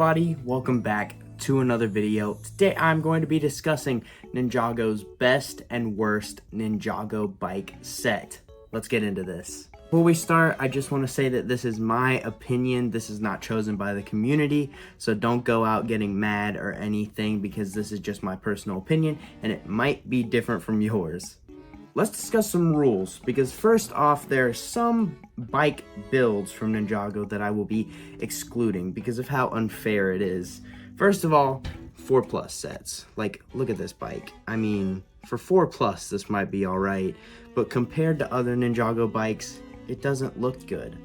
everybody, welcome back to another video. Today I'm going to be discussing Ninjago's best and worst Ninjago bike set. Let's get into this. Before we start, I just want to say that this is my opinion. This is not chosen by the community, so don't go out getting mad or anything because this is just my personal opinion and it might be different from yours. Let's discuss some rules, because first off, there are some bike builds from Ninjago that I will be excluding because of how unfair it is. First of all, 4+ sets. Like, look at this bike. I mean, for 4+, this might be alright, but compared to other Ninjago bikes, it doesn't look good.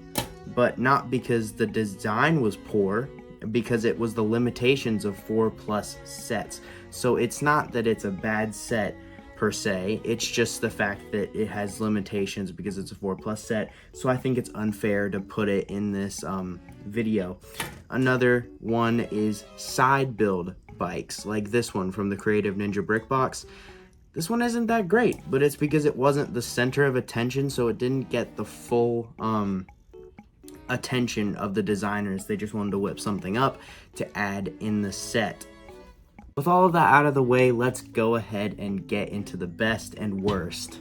But not because the design was poor, because it was the limitations of 4+ sets. So it's not that it's a bad set per se, it's just the fact that it has limitations because it's a 4+ set, so I think it's unfair to put it in this video. Another one is side build bikes, like this one from the Creative Ninja Brick Box. This one isn't that great, but it's because it wasn't the center of attention, so it didn't get the full attention of the designers. They just wanted to whip something up to add in the set. With all of that out of the way, let's go ahead and get into the best and worst.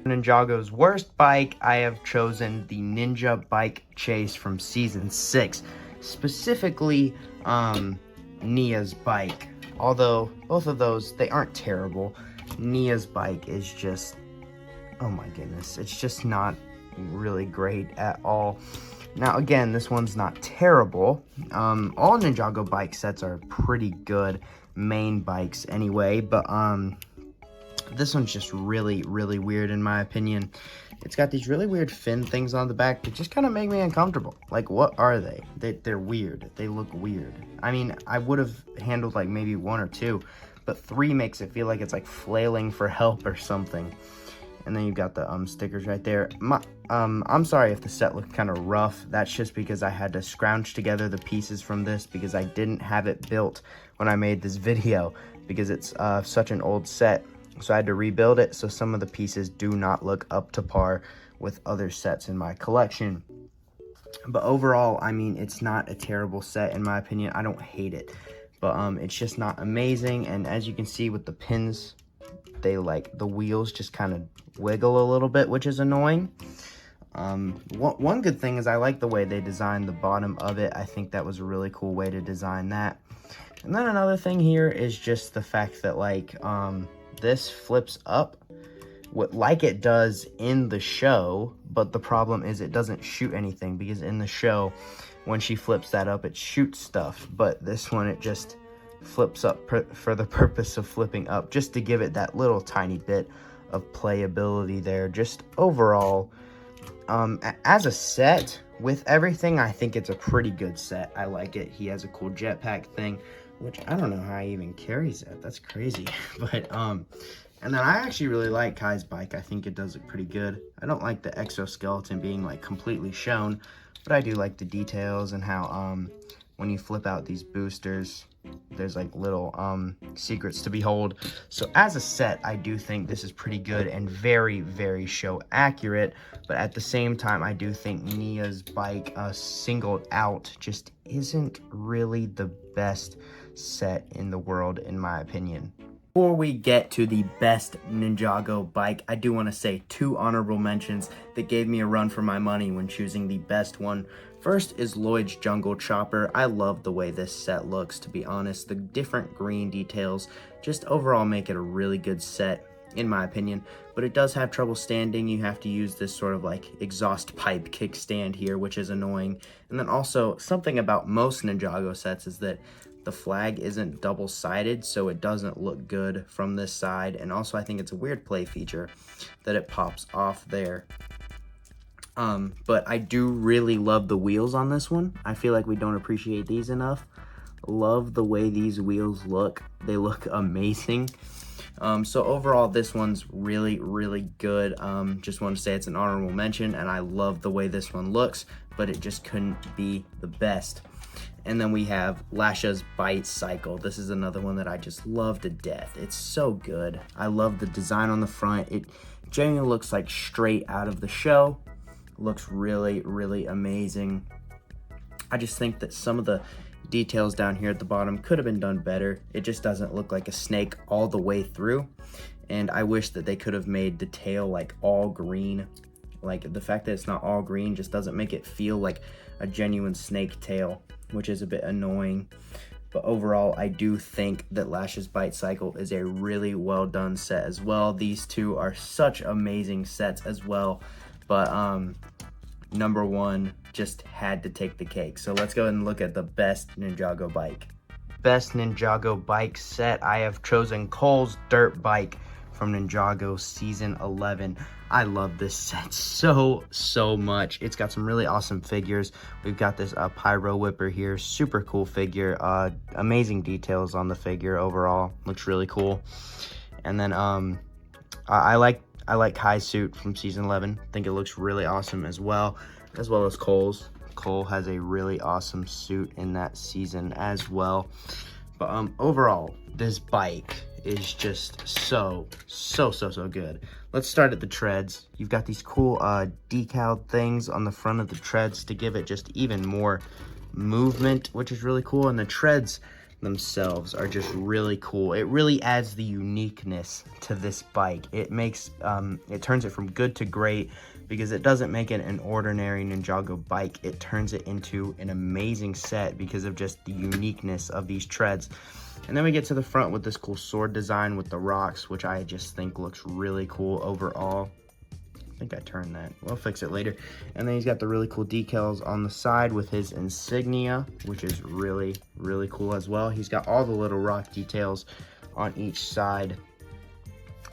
Ninjago's worst bike, I have chosen the Ninja Bike Chase from Season 6. Specifically, Nia's bike. Although, both of those, they aren't terrible. Nia's bike is just, oh my goodness, it's just not really great at all. Now, again, this one's not terrible. All Ninjago bike sets are pretty good. Main bikes anyway, but this one's just really weird in my opinion. It's got these really weird fin things on the back that just kind of make me uncomfortable. Like, what are they? They're weird. They look weird. I mean, I would have handled like maybe 1 or 2, but 3 makes it feel like it's like flailing for help or something. And then you've got the stickers right there. I'm sorry if the set looked kind of rough. That's just because I had to scrounge together the pieces from this because I didn't have it built when I made this video because it's such an old set. So I had to rebuild it, so some of the pieces do not look up to par with other sets in my collection. But overall, I mean, it's not a terrible set in my opinion. I don't hate it, but it's just not amazing. And as you can see with the pins, they like the wheels just kind of wiggle a little bit, which is annoying. One good thing is I like the way they designed the bottom of it. I think that was a really cool way to design that. And then another thing here is just the fact that like this flips up like it does in the show, but the problem is it doesn't shoot anything, because in the show when she flips that up it shoots stuff, but this one it just flips up for the purpose of flipping up, just to give it that little tiny bit of playability there. Just overall, as a set with everything, I think it's a pretty good set. I like it. He has a cool jetpack thing, which I don't know how he even carries that. That's crazy. But and then I actually really like Kai's bike. I think it does look pretty good. I don't like the exoskeleton being like completely shown, but I do like the details and how when you flip out these boosters, there's like little secrets to behold. So as a set, I do think this is pretty good and very show accurate, but at the same time I do think Nia's bike singled out just isn't really the best set in the world in my opinion. Before we get to the best Ninjago bike, I do want to say 2 honorable mentions that gave me a run for my money when choosing the best one. First is Lloyd's Jungle Chopper. I love the way this set looks, to be honest. The different green details just overall make it a really good set, in my opinion. But it does have trouble standing. You have to use this sort of like exhaust pipe kickstand here, which is annoying. And then also, something about most Ninjago sets is that the flag isn't double-sided, so it doesn't look good from this side. And also, I think it's a weird play feature that it pops off there. But I do really love the wheels on this one. I feel like we don't appreciate these enough. Love the way these wheels look. They look amazing. So overall, this one's really good. Just want to say it's an honorable mention, and I love the way this one looks, but it just couldn't be the best. And then we have Lasha's Bite Cycle. This is another one that I just love to death. It's so good. I love the design on the front. It genuinely looks like straight out of the show. Looks really amazing. I just think that some of the Details down here at the bottom could have been done better. It just doesn't look like a snake all the way through. And I wish that they could have made the tail like all green. Like the fact that it's not all green just doesn't make it feel like a genuine snake tail, which is a bit annoying. But overall, I do think that Lash's Bite Cycle is a really well done set as well. These two are such amazing sets as well. But number one just had to take the cake. So let's go ahead and look at the best Ninjago bike. Best Ninjago bike set, I have chosen Cole's Dirt Bike from Ninjago Season 11. I love this set so much. It's got some really awesome figures. We've got this Pyro Whipper here, super cool figure. Amazing details on the figure overall, looks really cool. And then I like Kai's suit from Season 11. I think it looks really awesome as well as Cole's. Cole has a really awesome suit in that season as well. But overall, this bike is just so good. Let's start at the treads. You've got these cool decal things on the front of the treads to give it just even more movement, which is really cool. And the treads themselves are just really cool. It really adds the uniqueness to this bike. It makes it turns it from good to great, because it doesn't make it an ordinary Ninjago bike. It turns it into an amazing set because of just the uniqueness of these treads. And then we get to the front with this cool sword design with the rocks, which I just think looks really cool overall. I think I turned that. We'll fix it later. And then he's got the really cool decals on the side with his insignia, which is really cool as well. He's got all the little rock details on each side.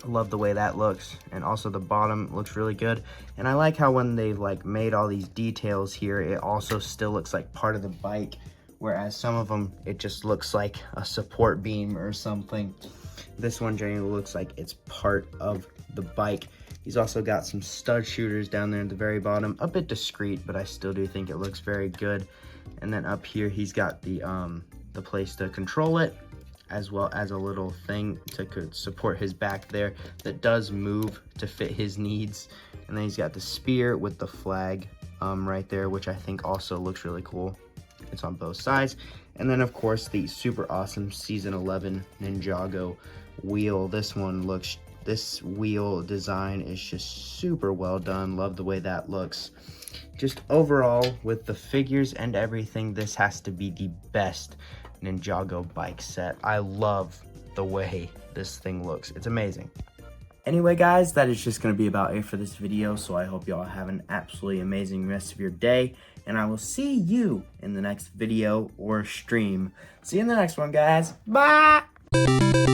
I love the way that looks. And also the bottom looks really good. And I like how when they've like made all these details here, it also still looks like part of the bike. Whereas some of them, it just looks like a support beam or something. This one genuinely looks like it's part of the bike. He's also got some stud shooters down there at the very bottom. A bit discreet, but I still do think it looks very good. And then up here, he's got the place to control it, as well as a little thing to support his back there that does move to fit his needs. And then he's got the spear with the flag right there, which I think also looks really cool. It's on both sides. And then of course the super awesome Season 11 Ninjago wheel. This wheel design is just super well done. Love the way that looks. Just overall, with the figures and everything, this has to be the best Ninjago bike set. I love the way this thing looks. It's amazing. Anyway, guys, that is just going to be about it for this video. So I hope you all have an absolutely amazing rest of your day. And I will see you in the next video or stream. See you in the next one, guys. Bye!